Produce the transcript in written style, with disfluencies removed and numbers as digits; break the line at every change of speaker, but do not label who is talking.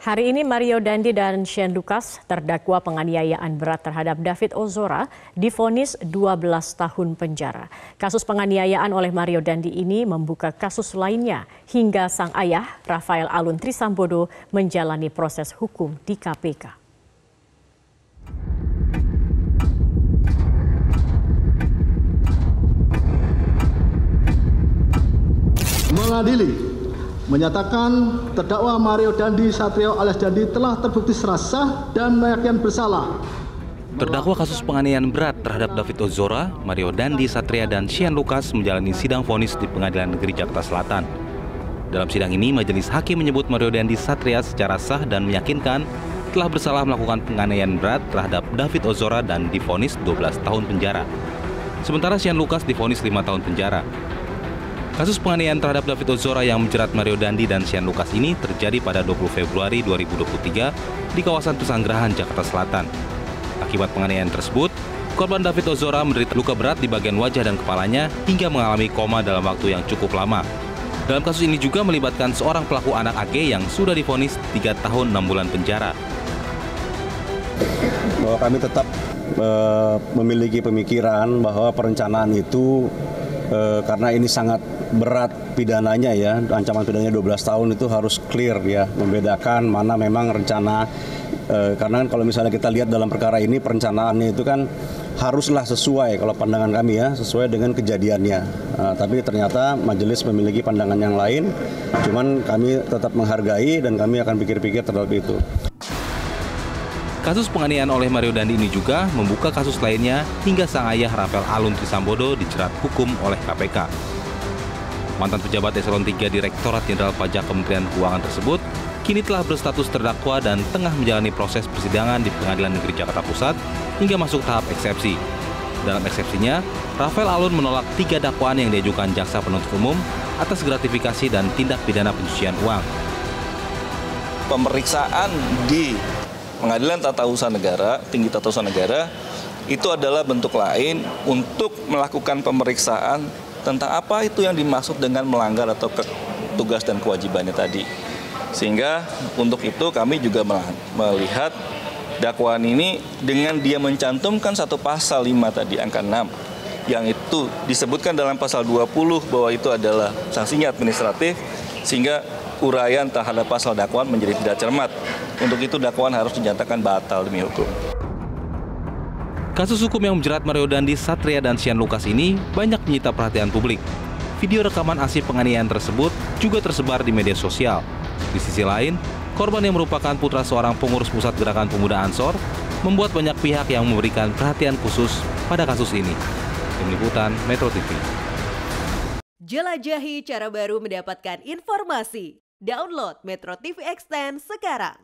Hari ini Mario Dandi dan Shane Lucas terdakwa penganiayaan berat terhadap David Ozora divonis 12 tahun penjara. Kasus penganiayaan oleh Mario Dandi ini membuka kasus lainnya hingga sang ayah Rafael Alun Trisambodo menjalani proses hukum di KPK.
Mengadili menyatakan terdakwa Mario Dandi Satrio alias Dandi telah terbukti secara sah dan meyakinkan bersalah.
Terdakwa kasus penganiayaan berat terhadap David Ozora, Mario Dandi Satria dan Shane Lucas menjalani sidang vonis di Pengadilan Negeri Jakarta Selatan. Dalam sidang ini, majelis hakim menyebut Mario Dandi Satria secara sah dan meyakinkan telah bersalah melakukan penganiayaan berat terhadap David Ozora dan divonis 12 tahun penjara. Sementara Shane Lucas divonis 5 tahun penjara. Kasus penganiayaan terhadap David Ozora yang menjerat Mario Dandi dan Shane Lucas ini terjadi pada 20 Februari 2023 di kawasan Pesanggerahan, Jakarta Selatan. Akibat penganiayaan tersebut, korban David Ozora menderita luka berat di bagian wajah dan kepalanya hingga mengalami koma dalam waktu yang cukup lama. Dalam kasus ini juga melibatkan seorang pelaku anak AG yang sudah divonis 3 tahun 6 bulan penjara.
Bahwa kami tetap memiliki pemikiran bahwa perencanaan itu karena ini sangat berat pidananya ya, ancaman pidananya 12 tahun itu harus clear ya, membedakan mana memang rencana, karena kalau misalnya kita lihat dalam perkara ini perencanaannya itu kan haruslah sesuai, kalau pandangan kami ya, sesuai dengan kejadiannya. Tapi ternyata majelis memiliki pandangan yang lain, cuman kami tetap menghargai dan kami akan pikir-pikir terhadap itu.
Kasus penganiayaan oleh Mario Dandi ini juga membuka kasus lainnya hingga sang ayah Rafael Alun Trisambodo dijerat hukum oleh KPK. Mantan pejabat eselon 3 Direktorat Jenderal Pajak Kementerian Keuangan tersebut kini telah berstatus terdakwa dan tengah menjalani proses persidangan di Pengadilan Negeri Jakarta Pusat hingga masuk tahap eksepsi. Dalam eksepsinya, Rafael Alun menolak 3 dakwaan yang diajukan jaksa penuntut umum atas gratifikasi dan tindak pidana pencucian uang.
Pemeriksaan di Pengadilan Tata Usaha Negara, Tinggi Tata Usaha Negara, itu adalah bentuk lain untuk melakukan pemeriksaan tentang apa itu yang dimaksud dengan melanggar atau tugas dan kewajibannya tadi. Sehingga untuk itu kami juga melihat dakwaan ini dengan dia mencantumkan satu pasal 5 tadi, angka 6, yang itu disebutkan dalam pasal 20 bahwa itu adalah sanksinya administratif, sehingga uraian terhadap pasal dakwaan menjadi tidak cermat. Untuk itu dakwaan harus dinyatakan batal demi hukum.
Kasus hukum yang menjerat Mario Dandi Satria dan Shane Lucas ini banyak menyita perhatian publik. Video rekaman aksi penganiayaan tersebut juga tersebar di media sosial. Di sisi lain, korban yang merupakan putra seorang pengurus pusat Gerakan Pemuda Ansor membuat banyak pihak yang memberikan perhatian khusus pada kasus ini. Tim Liputan Metro TV.
Jelajahi cara baru mendapatkan informasi. Download Metro TV Extend sekarang.